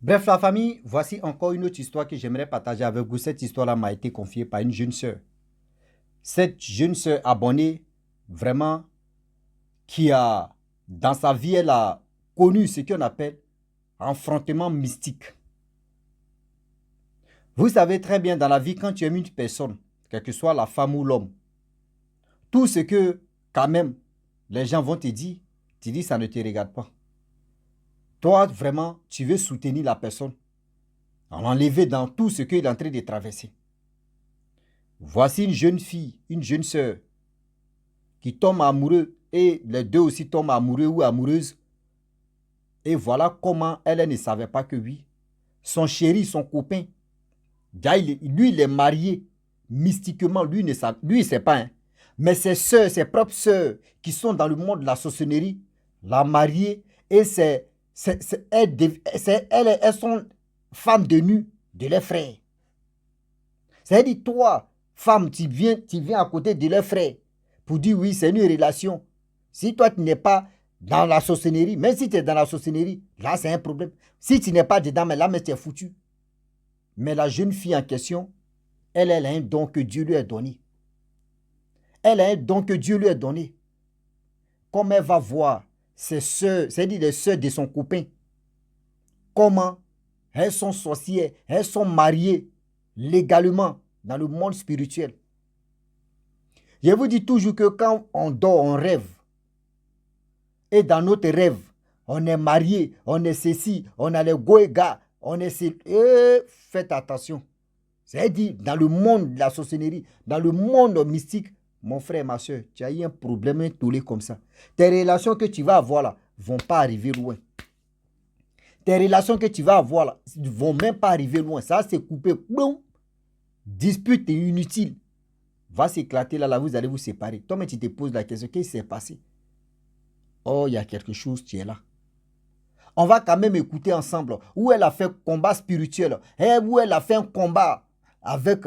Bref, la famille, voici encore une autre histoire que j'aimerais partager avec vous. Cette histoire-là m'a été confiée par une jeune sœur. Cette jeune sœur abonnée, vraiment, qui a, dans sa vie, elle a connu ce qu'on appelle affrontement mystique. Vous savez très bien, dans la vie, quand tu aimes une personne, quelle que soit la femme ou l'homme, tout ce que, quand même, les gens vont te dire, tu dis, ça ne te regarde pas. Toi, vraiment, tu veux soutenir la personne, l'enlever dans tout ce qu'il est en train de traverser. Voici une jeune fille, une jeune sœur, qui tombe amoureux et les deux aussi tombent amoureux ou amoureuses. Et voilà comment elle ne savait pas que oui, son chéri, son copain, lui, il est marié mystiquement, lui, il ne sait pas. Hein. Mais ses sœurs, ses propres sœurs, qui sont dans le monde de la sorcellerie, la mariée, et elles sont femmes de nu de leurs frères. C'est-à-dire, toi, femme, tu viens à côté de leurs frères pour dire oui, c'est une relation. Si toi, tu n'es pas dans la sorcellerie, même si tu es dans la sorcellerie, là, c'est un problème. Si tu n'es pas dedans, mais là, mais tu es foutu. Mais la jeune fille en question, elle a un don que Dieu lui a donné. Elle a un don que Dieu lui a donné. Comme elle va voir ses soeurs, c'est-à-dire les soeurs de son copain, comment elles sont sorcières, elles sont mariées légalement dans le monde spirituel. Je vous dis toujours que quand on dort, on rêve. Et dans notre rêve, on est marié, on est ceci, on a les goégas, on est ceci. Et faites attention. C'est-à-dire, dans le monde de la sorcellerie, dans le monde mystique, mon frère, ma soeur, tu as eu un problème, un tollé comme ça. Tes relations que tu vas avoir là, vont pas arriver loin. Tes relations que tu vas avoir là, ne vont même pas arriver loin. Ça, c'est coupé. Boum. Dispute est inutile. Va s'éclater là, vous allez vous séparer. Toi, mais tu te poses la question, qu'est-ce qui s'est passé? Oh, il y a quelque chose, tu es là. On va quand même écouter ensemble où elle a fait un combat spirituel, où elle a fait un combat avec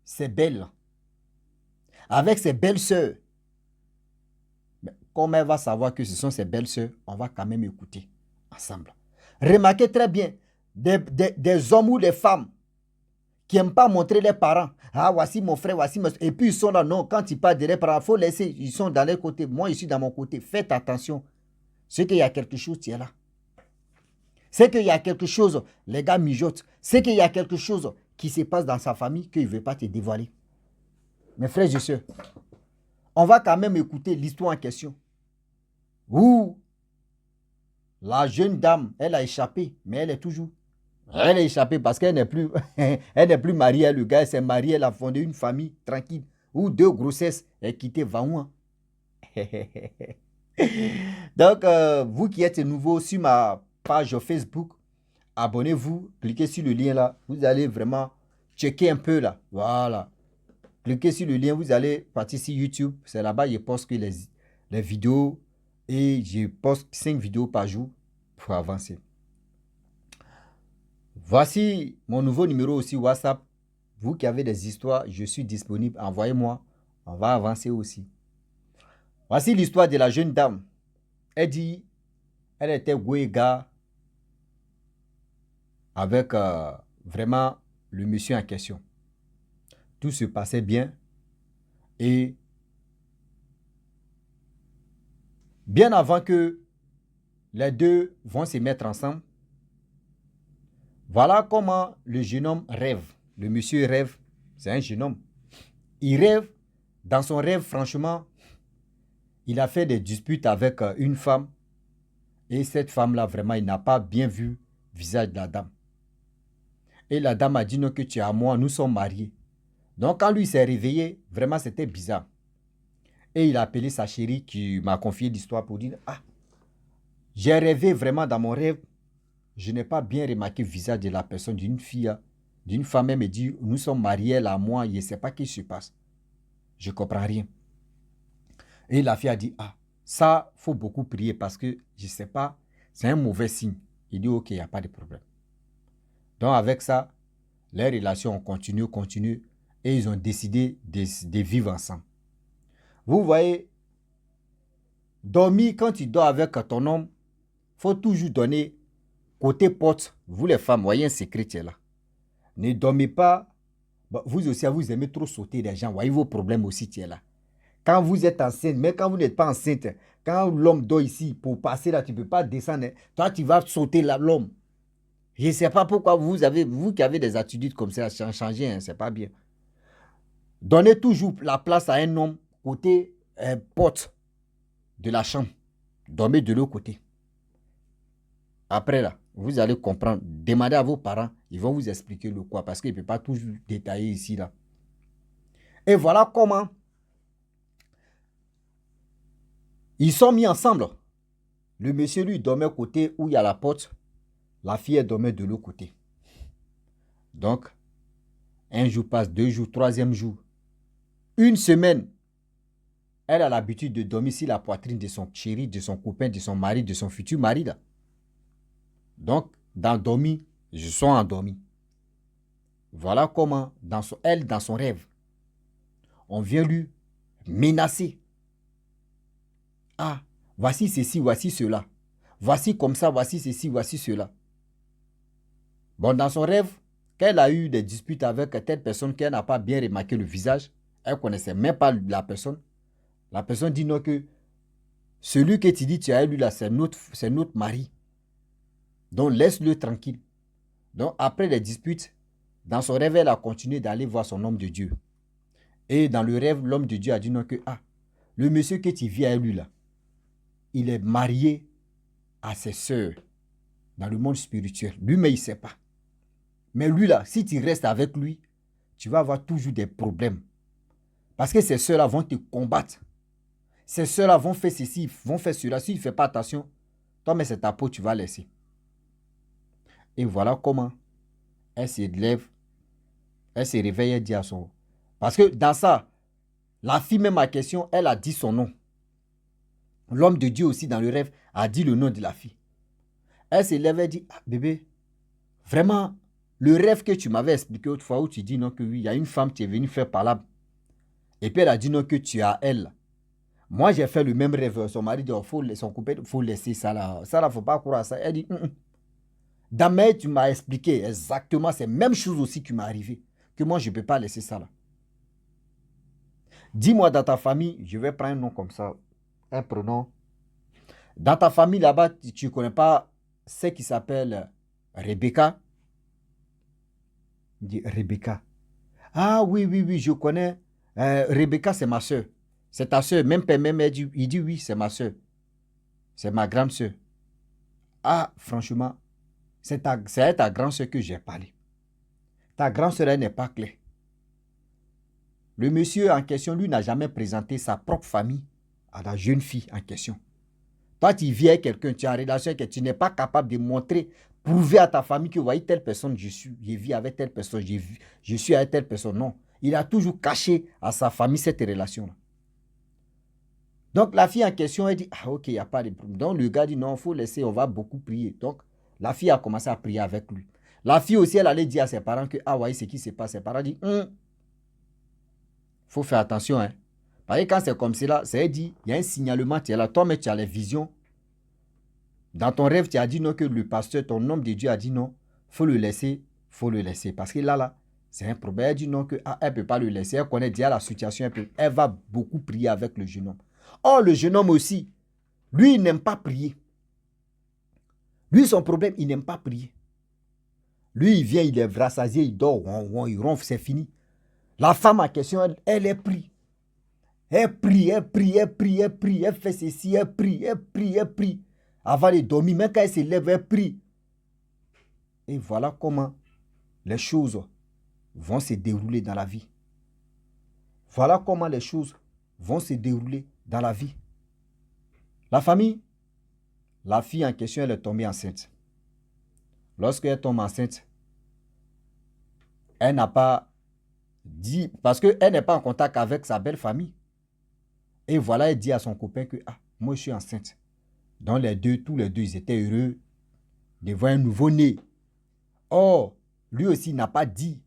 ses belles, avec ses belles sœurs. Mais comme elle va savoir que ce sont ses belles sœurs, on va quand même écouter ensemble. Remarquez très bien, des hommes ou des femmes qui n'aiment pas montrer les parents. Ah, voici mon frère, voici mon... Et puis ils sont là, non, quand ils parlent de leurs parents, il faut laisser, ils sont dans leur côté. Moi, je suis dans mon côté. Faites attention. C'est qu'il y a quelque chose, tu es là. C'est qu'il y a quelque chose, les gars mijotent. C'est qu'il y a quelque chose qui se passe dans sa famille qu'il ne veut pas te dévoiler. Mes frères et sœurs, on va quand même écouter l'histoire en question. Où la jeune dame, elle a échappé, mais elle est toujours. Elle a échappé parce qu'elle n'est plus, elle n'est plus mariée. Le gars s'est marié, elle a fondé une famille tranquille. Ou deux grossesses, elle a quitté Vaoua. Donc, vous qui êtes nouveau sur ma page Facebook, abonnez-vous, cliquez sur le lien là. Vous allez vraiment checker un peu là. Voilà. Cliquez sur le lien, vous allez partir sur YouTube. C'est là-bas que je poste les vidéos et je poste 5 vidéos par jour pour avancer. Voici mon nouveau numéro aussi WhatsApp. Vous qui avez des histoires, je suis disponible. Envoyez-moi. On va avancer aussi. Voici l'histoire de la jeune dame. Elle dit, elle était Goéga avec vraiment le monsieur en question. Tout se passait bien et bien avant que les deux vont se mettre ensemble, voilà comment le jeune homme rêve. Le monsieur rêve, c'est un jeune homme. Il rêve, dans son rêve, franchement, il a fait des disputes avec une femme. Et cette femme-là, vraiment, il n'a pas bien vu le visage de la dame. Et la dame a dit non, que tu es à moi, nous sommes mariés. Donc quand lui s'est réveillé, vraiment, c'était bizarre. Et il a appelé sa chérie qui m'a confié l'histoire pour dire, ah, j'ai rêvé vraiment dans mon rêve. Je n'ai pas bien remarqué le visage de la personne, d'une fille, d'une femme. Elle me dit, nous sommes mariés là, moi, je ne sais pas ce qui se passe. Je ne comprends rien. Et la fille a dit, ah, ça, il faut beaucoup prier parce que je ne sais pas, c'est un mauvais signe. Il dit, ok, il n'y a pas de problème. Donc avec ça, les relations ont continué et ils ont décidé de vivre ensemble. Vous voyez, dormir quand tu dors avec ton homme, il faut toujours donner côté porte, vous les femmes, voyez un secret qui est là. Ne dormez pas. Bah, vous aussi, vous aimez trop sauter des gens. Voyez vos problèmes aussi qui est là. Quand vous êtes enceinte, mais quand vous n'êtes pas enceinte, quand l'homme dort ici, pour passer là, tu ne peux pas descendre. Toi, tu vas sauter là, l'homme. Je ne sais pas pourquoi vous qui avez des attitudes comme ça, changer, hein, c'est pas bien. Donnez toujours la place à un homme côté porte de la chambre. Dormez de l'autre côté. Après là, vous allez comprendre. Demandez à vos parents, ils vont vous expliquer le quoi, parce qu'ils ne peuvent pas toujours détailler ici là. Et voilà comment ils sont mis ensemble. Le monsieur, lui, dormait au côté où il y a la porte. La fille, elle dormait de l'autre côté. Donc, un jour passe, 2 jours, 3e jour. Une semaine, elle a l'habitude de dormir sur la poitrine de son chéri, de son copain, de son mari, de son futur mari. Là. Donc, d'endormi, je suis endormi. Voilà comment, dans son rêve, on vient lui menacer. Ah, voici ceci, voici cela. Voici comme ça, voici ceci, voici cela. Bon, dans son rêve, quand elle a eu des disputes avec telle personne qu'elle n'a pas bien remarqué le visage, elle ne connaissait même pas la personne. La personne dit non que celui que tu dis tu as eu là, c'est notre mari. Donc laisse-le tranquille. Donc après les disputes, dans son rêve, elle a continué d'aller voir son homme de Dieu. Et dans le rêve, l'homme de Dieu a dit non que le monsieur que tu vis avec lui là, il est marié à ses sœurs dans le monde spirituel. Lui, mais il ne sait pas. Mais lui là, si tu restes avec lui, tu vas avoir toujours des problèmes. Parce que ces sœurs-là vont te combattre. Ces sœurs-là vont faire ceci, vont faire cela. Si tu ne fais pas attention, toi, mais c'est ta peau, tu vas laisser. Et voilà comment elle se lève, elle se réveille et dit à son... Parce que dans ça, la fille même à question, elle a dit son nom. L'homme de Dieu aussi dans le rêve a dit le nom de la fille. Elle se lève et dit, bébé, vraiment, le rêve que tu m'avais expliqué autrefois où tu dis non que oui, il y a une femme qui est venue faire par là. Et puis elle a dit non que tu as elle. Moi, j'ai fait le même rêve. Son mari dit, son copain, il faut laisser ça là. Ça là, il ne faut pas croire à ça. Elle dit, Damien, tu m'as expliqué exactement, c'est la même chose aussi qui m'est arrivé. Que moi, je ne peux pas laisser ça là. Dis-moi dans ta famille, je vais prendre un nom comme ça, un prénom. Dans ta famille là-bas, tu ne connais pas ce qui s'appelle Rebecca. Il dit Rebecca. Ah oui, oui, oui, je connais. Rebecca, c'est ma soeur. C'est ta soeur. Même père, même elle dit, il dit oui, c'est ma soeur. C'est ma grande soeur. Ah, franchement, c'est à ta grande soeur que j'ai parlé. Ta grande soeur, elle n'est pas claire. Le monsieur en question, lui, n'a jamais présenté sa propre famille à la jeune fille en question. Toi, tu viens avec quelqu'un, tu es en relation avec quelqu'un, tu n'es pas capable de montrer, prouver à ta famille que, voyez, telle personne, je vis avec telle personne, je suis avec telle personne. Non. Il a toujours caché à sa famille cette relation-là. Donc, la fille en question, elle dit, ok, il n'y a pas de problème. Donc, le gars dit, non, il faut laisser, on va beaucoup prier. Donc, la fille a commencé à prier avec lui. La fille aussi, elle allait dire à ses parents que, voyez ce qui se passe. Ses parents disent, faut faire attention. Hein. Parce que quand c'est comme cela, c'est dit, il y a un signalement, tu es là, toi, mais tu as les visions. Dans ton rêve, tu as dit non que le pasteur, ton homme de Dieu a dit non, faut le laisser, faut le laisser. Parce que là, c'est un problème. Elle dit non, que, elle ne peut pas le laisser. Elle connaît déjà la situation, elle va beaucoup prier avec le jeune homme. Or, le jeune homme aussi, lui, il n'aime pas prier. Lui, son problème, il n'aime pas prier. Lui, il vient, il est rassasié, il dort, il ronfle, c'est fini. La femme en question, elle est prise. Elle prie, elle prie, elle prie, elle prie, elle fait ceci, elle prie, elle prie, elle prie. Avant de dormir, même quand elle se lève, elle prie. Et voilà comment les choses vont se dérouler dans la vie. Voilà comment les choses vont se dérouler dans la vie. La famille, la fille en question, elle est tombée enceinte. Lorsqu'elle tombe enceinte, elle n'a pas dit, parce qu'elle n'est pas en contact avec sa belle famille. Et voilà, elle dit à son copain que, moi je suis enceinte. Donc tous les deux, ils étaient heureux de voir un nouveau-né. Or, lui aussi n'a pas dit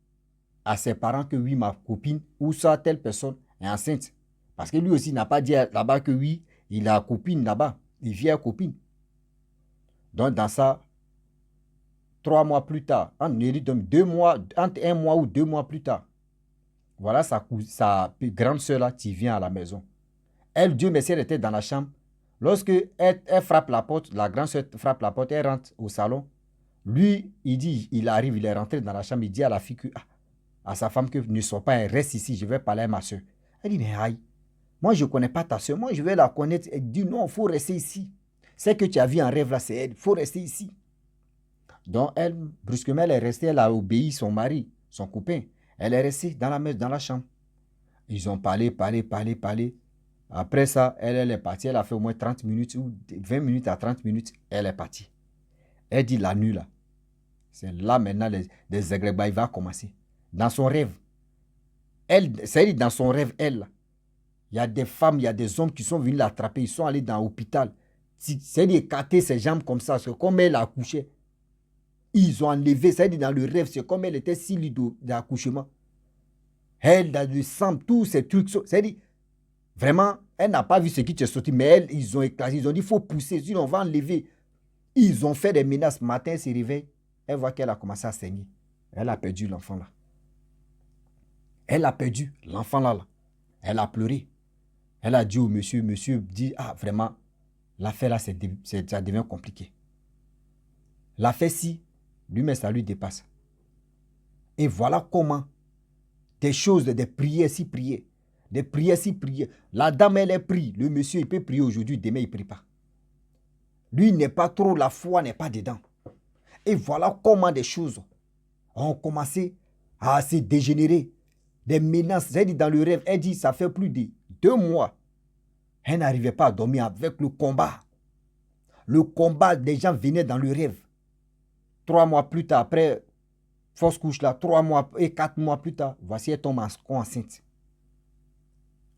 à ses parents que oui, ma copine ou ça, telle personne est enceinte. Parce que lui aussi n'a pas dit là-bas que oui, il a une copine là-bas. Il vit à copine. Donc dans ça, 3 mois plus tard, entre 2 mois, entre 1 mois ou 2 mois plus tard, voilà sa grande soeur là qui vient à la maison. Elle, Dieu merci, elle était dans la chambre. Lorsque elle frappe la porte, la grande soeur frappe la porte, elle rentre au salon. Lui, il dit, il arrive, il est rentré dans la chambre, il dit à la fille que, à sa femme que ne sois pas, elle reste ici, je vais parler à ma soeur. Elle dit, mais aïe, moi je ne connais pas ta soeur, moi je vais la connaître. Elle dit, non, il faut rester ici. C'est que tu as vu en rêve là, c'est elle, il faut rester ici. Donc elle, brusquement, elle est restée, elle a obéi son mari, son copain. Elle est restée dans la chambre. Ils ont parlé. Après ça, elle est partie, elle a fait au moins 30 minutes ou 20 minutes à 30 minutes, elle est partie. Elle dit la nuit là, c'est là maintenant les agrébats, il va commencer. Dans son rêve, c'est dans son rêve, elle, il y a des femmes, il y a des hommes qui sont venus l'attraper, ils sont allés dans l'hôpital. C'est écarter ses jambes comme ça, c'est comme elle a accouché. Ils ont enlevé, c'est dans le rêve, c'est comme elle était si libre d'accouchement. Elle, dans le sang, tous ces trucs, c'est-à-dire, vraiment, elle n'a pas vu ce qui t'est sorti, mais elle, ils ont éclaté, ils ont dit, il faut pousser, sinon on va enlever. Ils ont fait des menaces. Matin, elle se réveille, elle voit qu'elle a commencé à saigner. Elle a perdu l'enfant là. Elle a perdu l'enfant là. Elle a pleuré. Elle a dit au monsieur, monsieur dit, vraiment, l'affaire là, ça devient compliqué. L'affaire si, lui-même, ça lui dépasse. Et voilà comment des choses, des prières si prières, des prières si prières. La dame, elle est prie. Le monsieur, il peut prier aujourd'hui, demain, il ne prie pas. Lui n'est pas trop, la foi n'est pas dedans. Et voilà comment des choses ont commencé à se dégénérer. Des menaces. Elle dit dans le rêve, elle dit ça fait plus de 2 mois. Elle n'arrivait pas à dormir avec le combat. Le combat, des gens venaient dans le rêve. 3 mois plus tard, après fausse couche là, 3 mois et 4 mois plus tard, voici elle tombe enceinte.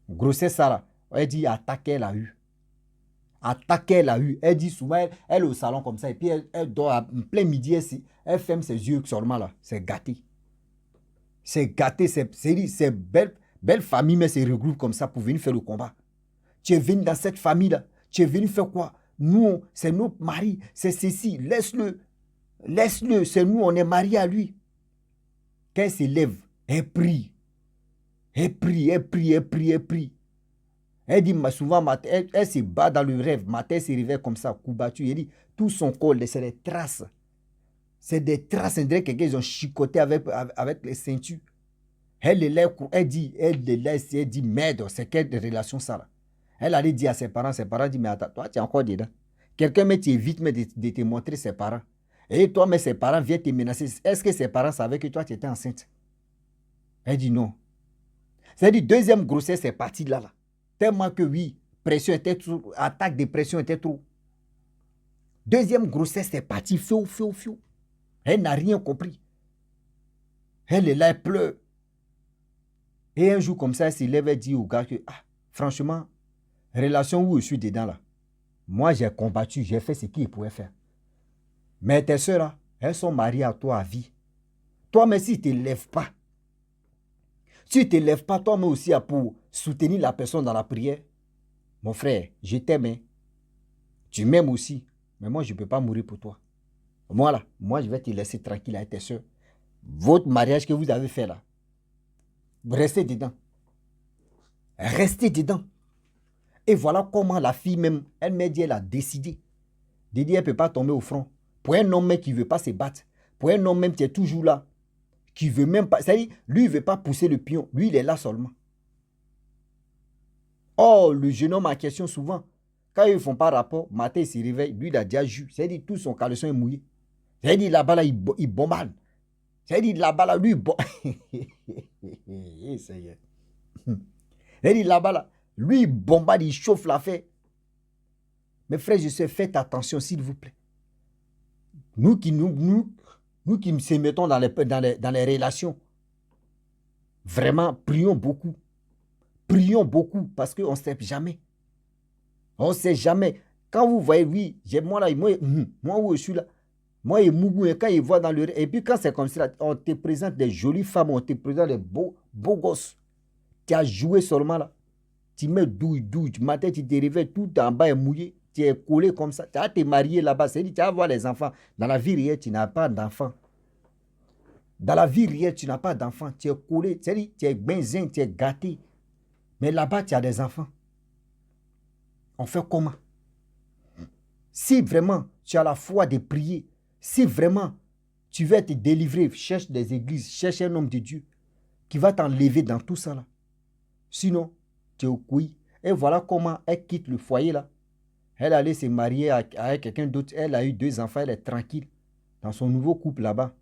Grossesse ça là, elle dit attaque elle a eu. Attaque elle a eu. Elle dit souvent, elle est au salon comme ça, et puis elle dort en plein midi, elle ferme ses yeux seulement là, c'est gâté. C'est gâté, c'est belle famille, mais c'est regroupé comme ça pour venir faire le combat. Tu es venu dans cette famille-là, tu es venu faire quoi? Nous, c'est notre mari, c'est ceci, laisse-le, c'est nous, on est mariés à lui. Quand elle s'élève, elle prie. Elle prie. Elle dit souvent, elle se bat dans le rêve, matin, elle se réveille comme ça, coup battu. Elle dit, tout son corps, c'est des traces. C'est des traces, on dirait que quelqu'un, ils ont chicoté avec les ceintures. Elle dit, merde, c'est quelle relation ça là? Elle allait dire à ses parents disent, mais attends, toi, tu es encore dedans. Quelqu'un, mais tu évites de te montrer ses parents. Et toi, mais ses parents viennent te menacer. Est-ce que ses parents savaient que toi, tu étais enceinte? Elle dit non. C'est-à-dire, deuxième grossesse, c'est parti là. Tellement que oui, pression était trop, attaque de pression était trop. Deuxième grossesse, c'est parti, fou. Elle n'a rien compris. Elle est là, elle pleure. Et un jour comme ça, elle se lève et dit au gars que, franchement, relation où je suis dedans là, moi j'ai combattu, j'ai fait ce qu'il pouvait faire. Mais tes soeurs là, elles sont mariées à toi à vie. Toi, mais si tu ne te lèves pas, toi, mais aussi pour soutenir la personne dans la prière, mon frère, je t'aime. Hein. Tu m'aimes aussi, mais moi je ne peux pas mourir pour toi. Moi je vais te laisser tranquille avec tes soeurs. Votre mariage que vous avez fait là, restez dedans. Restez dedans. Et voilà comment la fille même, elle m'a dit, elle a décidé. De dire, elle ne peut pas tomber au front. Pour un homme même qui ne veut pas se battre. Pour un homme même qui est toujours là. Qui ne veut même pas. C'est-à-dire, lui, il ne veut pas pousser le pion. Lui, il est là seulement. Oh, le jeune homme en question, souvent, quand ils ne font pas rapport, matin, il se réveille. Lui, il a déjà jus. C'est-à-dire, tout son caleçon est mouillé. C'est-à-dire, là-bas, là, il bombarde. C'est-à-dire, là-bas, là, lui, il bombarde. C'est-à-dire, là-bas, là, lui, il bombarde, il chauffe l'affaire. Mes frères, je sais, faites attention, s'il vous plaît. Nous qui se mettons dans les relations, vraiment, prions beaucoup. Prions beaucoup parce qu'on ne sait jamais. On ne sait jamais. Quand vous voyez, oui, moi où je suis là, moi, et Mougou, quand il voit dans le... Et puis quand c'est comme ça, on te présente des jolies femmes, on te présente des beaux gosses. Tu as joué seulement là. Tu mets douille, du matin, tu te réveilles, tout en bas est mouillé. tu es collé comme ça. Tu vas te marier là-bas. C'est-à-dire tu vas avoir les enfants. Dans la vie réelle, tu n'as pas d'enfants. Dans la vie réelle, tu n'as pas d'enfants. Tu es collé. C'est-à-dire tu es benzen, tu es gâté. Mais là-bas, tu as des enfants. On fait comment? Si vraiment tu as la foi de prier, si vraiment tu veux te délivrer, cherche des églises, cherche un homme de Dieu qui va t'enlever dans tout ça là. Sinon, tu es au couille. Et voilà comment elle quitte le foyer là. Elle allait se marier avec quelqu'un d'autre. Elle a eu 2 enfants, elle est tranquille dans son nouveau couple là-bas.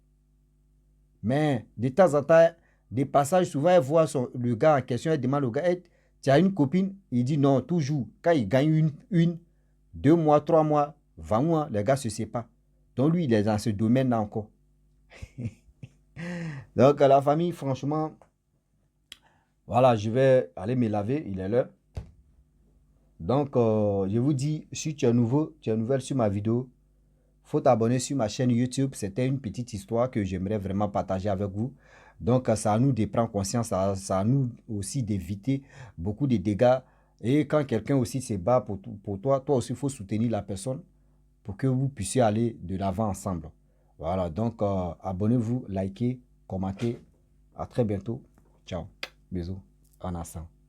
Mais de temps en temps, des passages, souvent elle voit le gars en question, elle demande au gars, hey, tu as une copine? Il dit non, toujours. Quand il gagne une 2 mois, 3 mois, 20 mois, les gars se séparent. Donc lui, il est dans ce domaine-là encore. Donc la famille, franchement, voilà, je vais aller me laver, il est l'heure. Donc, je vous dis, si tu es nouveau, tu es nouvelle sur ma vidéo, il faut t'abonner sur ma chaîne YouTube. C'était une petite histoire que j'aimerais vraiment partager avec vous. Donc, ça à nous de prendre conscience, ça à nous aussi d'éviter beaucoup de dégâts. Et quand quelqu'un aussi se bat pour toi, toi aussi, il faut soutenir la personne pour que vous puissiez aller de l'avant ensemble. Voilà, donc abonnez-vous, likez, commentez. À très bientôt. Ciao. Bisous. En ensemble.